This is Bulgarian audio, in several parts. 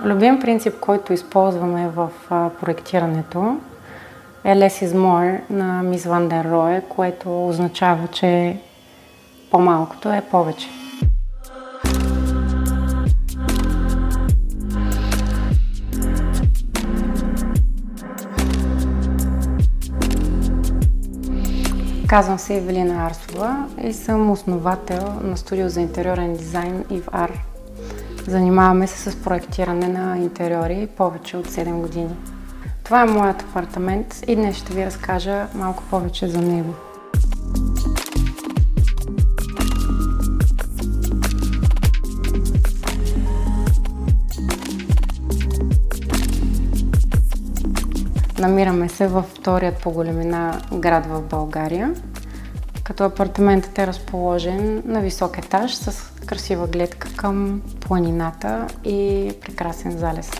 Любим принцип, който използваме в проектирането е Less is more на мис Ван дер Рое, което означава, че по-малкото е повече. Казвам се Евелина Арсова и съм основател на студио за интериорен дизайн ИВ-АР. Занимаваме се с проектиране на интериори повече от 7 години. Това е моят апартамент и днес ще ви разкажа малко повече за него. Намираме се във вторият по големина град в България, като апартаментът е разположен на висок етаж с красива гледка към планината и прекрасен залез.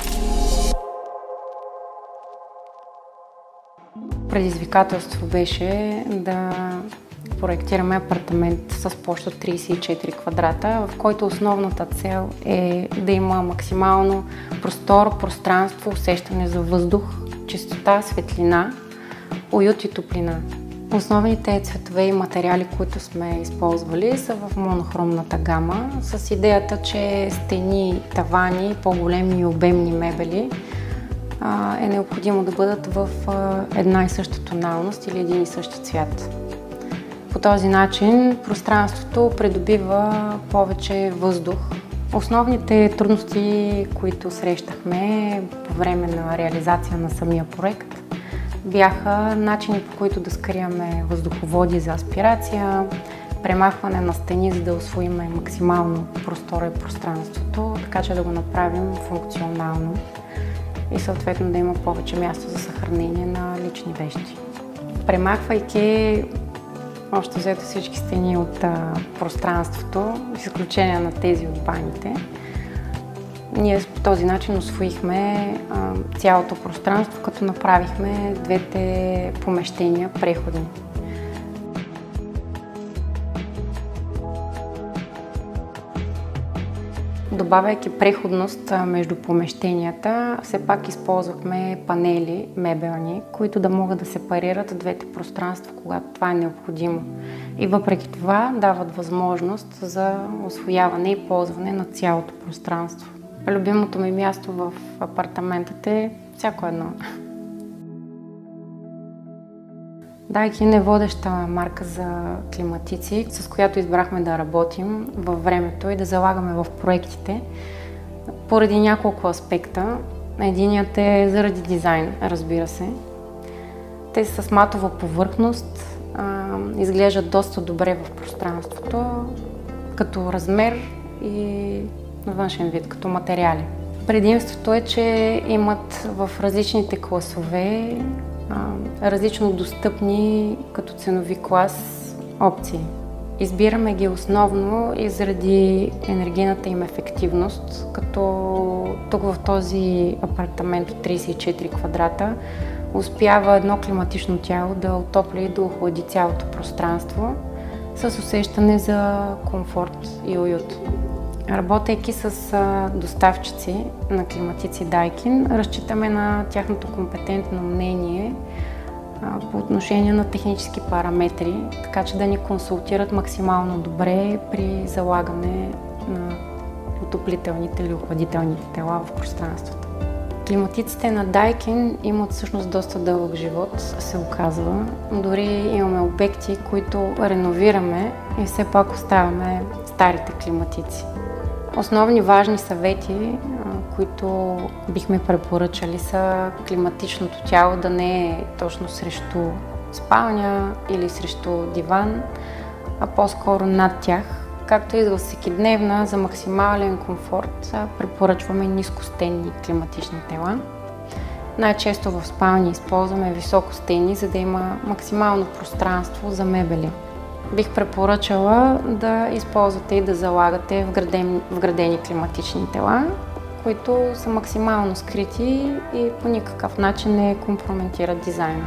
Предизвикателство беше да проектираме апартамент с площ от 34 квадрата, в който основната цел е да има максимално простор, пространство, усещане за въздух, чистота, светлина, уют и топлина. Основните цветове и материали, които сме използвали, са в монохромната гама, с идеята, че стени, тавани, по-големи и обемни мебели е необходимо да бъдат в една и съща тоналност или един и същи цвят. По този начин пространството придобива повече въздух. Основните трудности, които срещахме по време на реализация на самия проект, бяха начини, по които да скрием въздуховоди за аспирация, премахване на стени, за да усвоим максимално простора и пространството, така че да го направим функционално и съответно да има повече място за съхранение на лични вещи. Премахвайки общо взето всички стени от пространството, с изключение на тези от баните, ние по този начин усвоихме цялото пространство, като направихме двете помещения преходни. Добавяйки преходност между помещенията, все пак използвахме панели мебелни, които да могат да сепарират двете пространства, когато това е необходимо. И въпреки това дават възможност за усвояване и ползване на цялото пространство. Любимото ми място в апартаментът е всяко едно. Daikin е водеща марка за климатици, с която избрахме да работим във времето и да залагаме в проектите поради няколко аспекта. Единият е заради дизайн, разбира се. Те са с матова повърхност, изглеждат доста добре в пространството, като размер и външен вид, като материали. Предимството е, че имат в различните класове различно достъпни като ценови клас опции. Избираме ги основно и заради енергийната им ефективност, като тук в този апартамент от 34 квадрата успява едно климатично тяло да отопли и да охлади цялото пространство с усещане за комфорт и уют. Работейки с доставчици на климатици Daikin, разчитаме на тяхното компетентно мнение по отношение на технически параметри, така че да ни консултират максимално добре при залагане на отоплителните или охладителните тела в пространството. Климатиците на Daikin имат всъщност доста дълъг живот, се оказва. Дори имаме обекти, които реновираме и все пак оставяме старите климатици. Основни важни съвети, които бихме препоръчали, са климатичното тяло да не е точно срещу спалня или срещу диван, а по-скоро над тях. Както и за всекидневна, за максимален комфорт препоръчваме нискостенни климатични тела. Най-често в спални използваме високостенни, за да има максимално пространство за мебели. Бих препоръчала да използвате и да залагате вградени климатични тела, които са максимално скрити и по никакъв начин не компрометират дизайна.